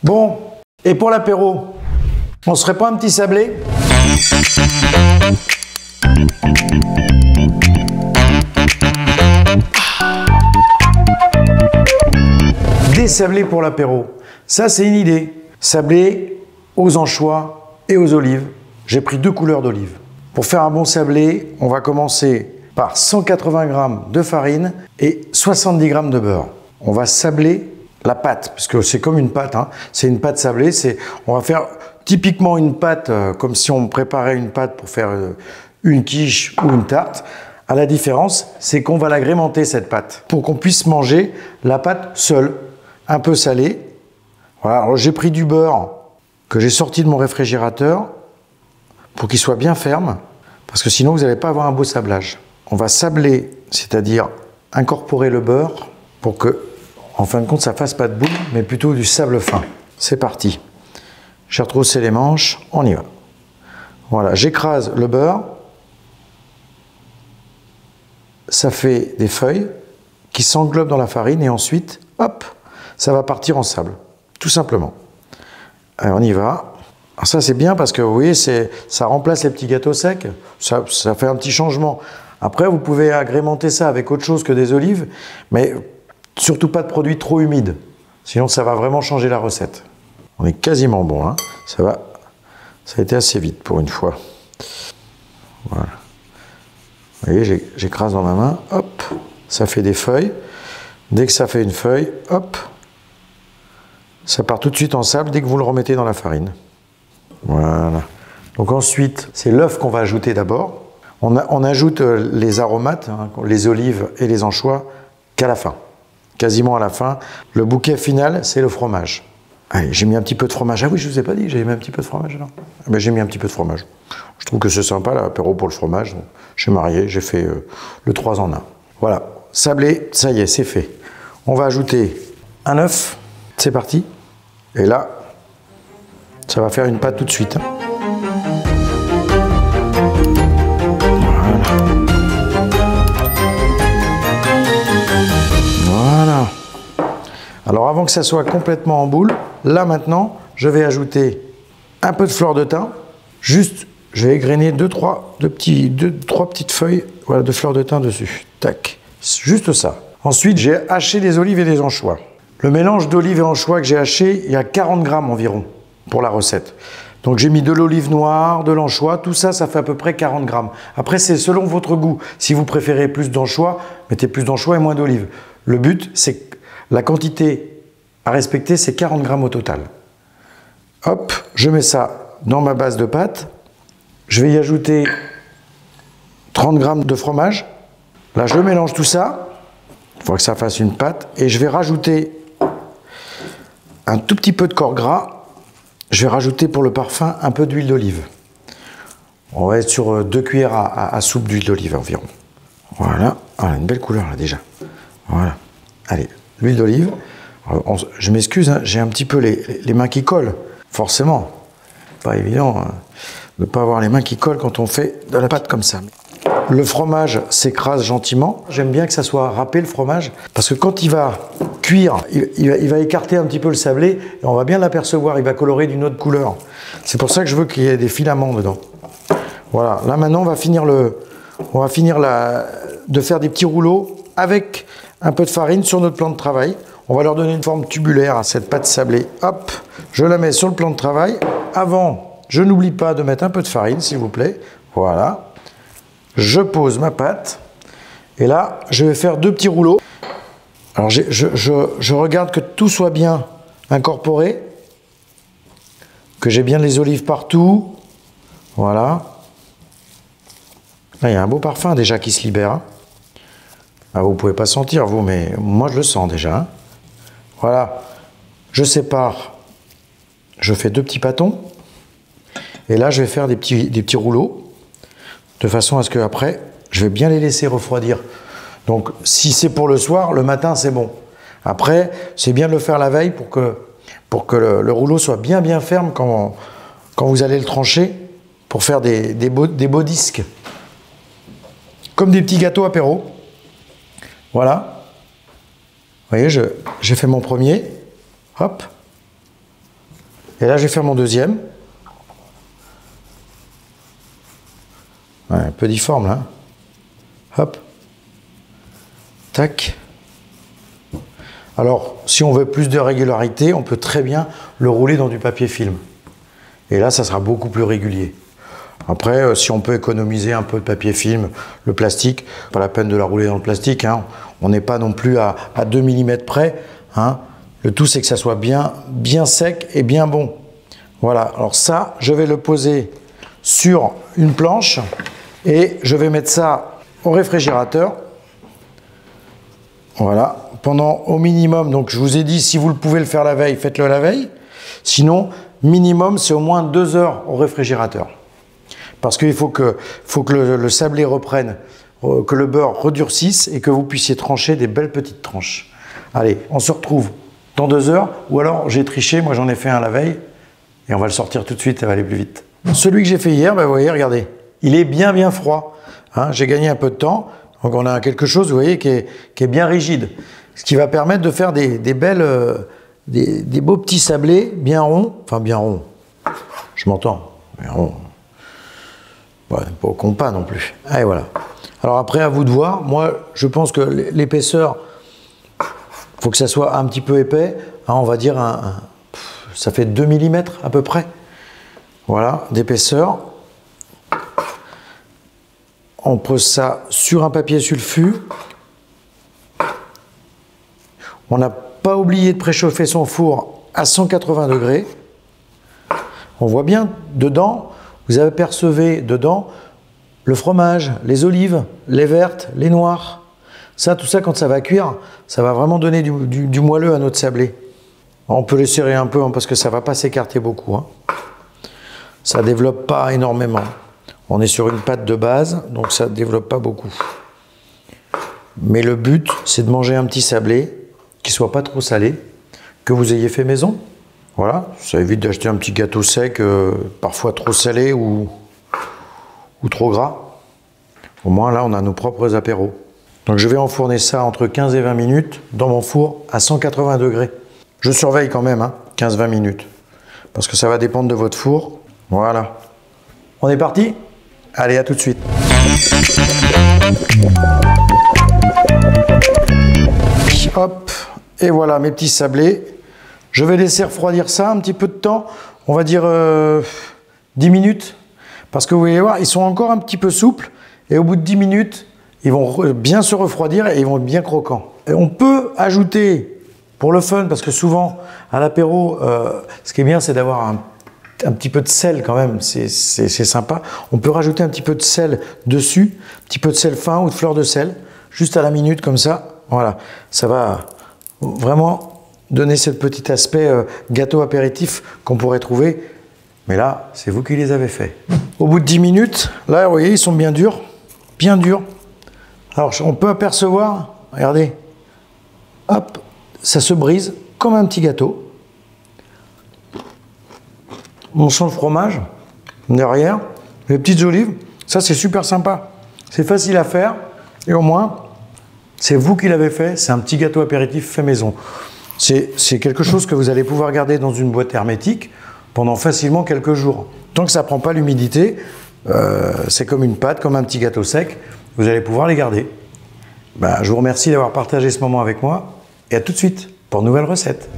Bon, et pour l'apéro, on se ferait pas un petit sablé? Des sablés pour l'apéro. Ça, c'est une idée. Sablé aux anchois et aux olives. J'ai pris 2 couleurs d'olives. Pour faire un bon sablé, on va commencer par 180 g de farine et 70 g de beurre. On va sabler la pâte, puisque c'est comme une pâte, hein. C'est une pâte sablée. On va faire typiquement une pâte comme si on préparait une pâte pour faire une quiche ou une tarte. À la différence, c'est qu'on va l'agrémenter cette pâte pour qu'on puisse manger la pâte seule, un peu salée. Voilà. Alors j'ai pris du beurre que j'ai sorti de mon réfrigérateur pour qu'il soit bien ferme, parce que sinon vous n'allez pas avoir un beau sablage. On va sabler, c'est-à-dire incorporer le beurre pour que, en fin de compte, ça fasse pas de boule, mais plutôt du sable fin. C'est parti. J'ai retroussé les manches, on y va. Voilà, j'écrase le beurre. Ça fait des feuilles qui s'englobent dans la farine et ensuite, hop, ça va partir en sable, tout simplement. Allez, on y va. Alors ça, c'est bien parce que vous voyez, ça remplace les petits gâteaux secs. Ça fait un petit changement. Après, vous pouvez agrémenter ça avec autre chose que des olives, mais surtout pas de produits trop humides. Sinon, ça va vraiment changer la recette. On est quasiment bon, hein. Ça a été assez vite pour une fois. Voilà. Vous voyez, j'écrase dans ma main, hop, ça fait des feuilles. Dès que ça fait une feuille, hop, ça part tout de suite en sable dès que vous le remettez dans la farine. Voilà. Donc ensuite, c'est l'œuf qu'on va ajouter d'abord. On ajoute les aromates, hein, les olives et les anchois, qu'à la fin. Quasiment à la fin. Le bouquet final, c'est le fromage. Allez, j'ai mis un petit peu de fromage. Ah oui, je ne vous ai pas dit que j'avais mis un petit peu de fromage alors. Ben, j'ai mis un petit peu de fromage. Je trouve que c'est sympa l'apéro pour le fromage. Je suis marié, j'ai fait le 3 en 1. Voilà, sablé, ça y est, c'est fait. On va ajouter un œuf. C'est parti. Et là, ça va faire une pâte tout de suite. Voilà. Alors avant que ça soit complètement en boule, là maintenant, je vais ajouter un peu de fleur de thym. Juste, je vais égrener 2-3 petites feuilles, voilà, de fleur de thym dessus. Tac. Juste ça. Ensuite, j'ai haché des olives et des anchois. Le mélange d'olives et anchois que j'ai haché, il y a 40 g environ pour la recette. Donc j'ai mis de l'olive noire, de l'anchois, tout ça, ça fait à peu près 40 g. Après, c'est selon votre goût. Si vous préférez plus d'anchois, mettez plus d'anchois et moins d'olives. Le but, c'est la quantité à respecter, c'est 40 g au total. Hop, je mets ça dans ma base de pâte. Je vais y ajouter 30 g de fromage. Là, je mélange tout ça. Il faut que ça fasse une pâte. Et je vais rajouter un tout petit peu de corps gras. Je vais rajouter pour le parfum un peu d'huile d'olive. On va être sur 2 cuillères à soupe d'huile d'olive environ. Voilà. Ah, une belle couleur là déjà. Voilà. Allez, l'huile d'olive. Je m'excuse, hein, j'ai un petit peu les mains qui collent. Forcément. Pas évident de ne pas avoir les mains qui collent quand on fait de la pâte comme ça. Le fromage s'écrase gentiment. J'aime bien que ça soit râpé le fromage, parce que quand il va cuire, il va écarter un petit peu le sablé, et on va bien l'apercevoir, il va colorer d'une autre couleur. C'est pour ça que je veux qu'il y ait des filaments dedans. Voilà, là maintenant on va finir de faire des petits rouleaux avec un peu de farine sur notre plan de travail. On va leur donner une forme tubulaire à cette pâte sablée. Hop, je la mets sur le plan de travail. Avant, je n'oublie pas de mettre un peu de farine, s'il vous plaît. Voilà. Je pose ma pâte et là, je vais faire 2 petits rouleaux. Alors, je regarde que tout soit bien incorporé, que j'ai bien les olives partout. Voilà. Là, il y a un beau parfum déjà qui se libère. Hein. Ah, vous ne pouvez pas sentir, vous, mais moi, je le sens déjà. Hein. Voilà. Je sépare. Je fais 2 petits pâtons. Et là, je vais faire des petits rouleaux. De façon à ce qu'après, je vais bien les laisser refroidir. Donc, si c'est pour le soir, le matin, c'est bon. Après, c'est bien de le faire la veille pour que le rouleau soit bien ferme quand vous allez le trancher, pour faire des beaux disques. Comme des petits gâteaux apéro. Voilà. Vous voyez, j'ai fait mon premier. Hop. Et là, je vais faire mon deuxième. Ouais, un peu difforme là. Hop. Tac. Alors, si on veut plus de régularité, on peut très bien le rouler dans du papier film. Et là, ça sera beaucoup plus régulier. Après, si on peut économiser un peu de papier film, le plastique, pas la peine de la rouler dans le plastique, hein. On n'est pas non plus à 2 mm près, hein. Le tout, c'est que ça soit bien sec et bien bon. Voilà, alors ça, je vais le poser sur une planche et je vais mettre ça au réfrigérateur. Voilà, pendant au minimum, donc je vous ai dit, si vous pouvez le faire la veille, faites-le la veille. Sinon, minimum, c'est au moins 2 heures au réfrigérateur. Parce qu'il faut que le sablé reprenne, que le beurre redurcisse et que vous puissiez trancher des belles petites tranches. Allez, on se retrouve dans 2 heures, ou alors j'ai triché, moi j'en ai fait un la veille, et on va le sortir tout de suite, ça va aller plus vite. Celui que j'ai fait hier, ben, vous voyez, regardez, il est bien froid. Hein, j'ai gagné un peu de temps, donc on a quelque chose, vous voyez, qui est bien rigide. Ce qui va permettre de faire des beaux petits sablés bien ronds, enfin bien ronds, je m'entends, bien ronds. Ouais, pas au compas non plus. Allez, voilà. Alors après, à vous de voir. Moi, je pense que l'épaisseur, il faut que ça soit un petit peu épais. Hein, on va dire, ça fait 2 mm à peu près. Voilà, d'épaisseur. On pose ça sur un papier sulfu. On n'a pas oublié de préchauffer son four à 180 degrés. On voit bien dedans. Vous apercevez dedans le fromage, les olives, les vertes, les noires. Ça, tout ça, quand ça va cuire, ça va vraiment donner du moelleux à notre sablé. On peut les serrer un peu hein, parce que ça ne va pas s'écarter beaucoup. Hein. Ça ne développe pas énormément. On est sur une pâte de base, donc ça ne développe pas beaucoup. Mais le but, c'est de manger un petit sablé qui ne soit pas trop salé, que vous ayez fait maison. Voilà, ça évite d'acheter un petit gâteau sec, parfois trop salé ou trop gras. Au moins là, on a nos propres apéros. Donc je vais enfourner ça entre 15 et 20 minutes dans mon four à 180 degrés. Je surveille quand même, hein, 15-20 minutes. Parce que ça va dépendre de votre four. Voilà. On est parti? Allez, à tout de suite. Hop, et voilà mes petits sablés. Je vais laisser refroidir ça un petit peu de temps, on va dire 10 minutes. Parce que vous voyez voir, ils sont encore un petit peu souples. Et au bout de 10 minutes, ils vont bien se refroidir et ils vont être bien croquants. Et on peut ajouter, pour le fun, parce que souvent, à l'apéro, ce qui est bien, c'est d'avoir un petit peu de sel quand même. C'est sympa. On peut rajouter un petit peu de sel dessus, un petit peu de sel fin ou de fleur de sel, juste à la minute comme ça. Voilà, ça va vraiment donner ce petit aspect gâteau apéritif qu'on pourrait trouver. Mais là, c'est vous qui les avez faits. Au bout de 10 minutes, là, vous voyez, ils sont bien durs. Bien durs. Alors, on peut apercevoir, regardez, hop, ça se brise comme un petit gâteau. On sent le fromage derrière, les petites olives. Ça, c'est super sympa. C'est facile à faire. Et au moins, c'est vous qui l'avez fait. C'est un petit gâteau apéritif fait maison. C'est quelque chose que vous allez pouvoir garder dans une boîte hermétique pendant facilement quelques jours. Tant que ça ne prend pas l'humidité, c'est comme une pâte, comme un petit gâteau sec, vous allez pouvoir les garder. Ben, je vous remercie d'avoir partagé ce moment avec moi et à tout de suite pour une nouvelle recette.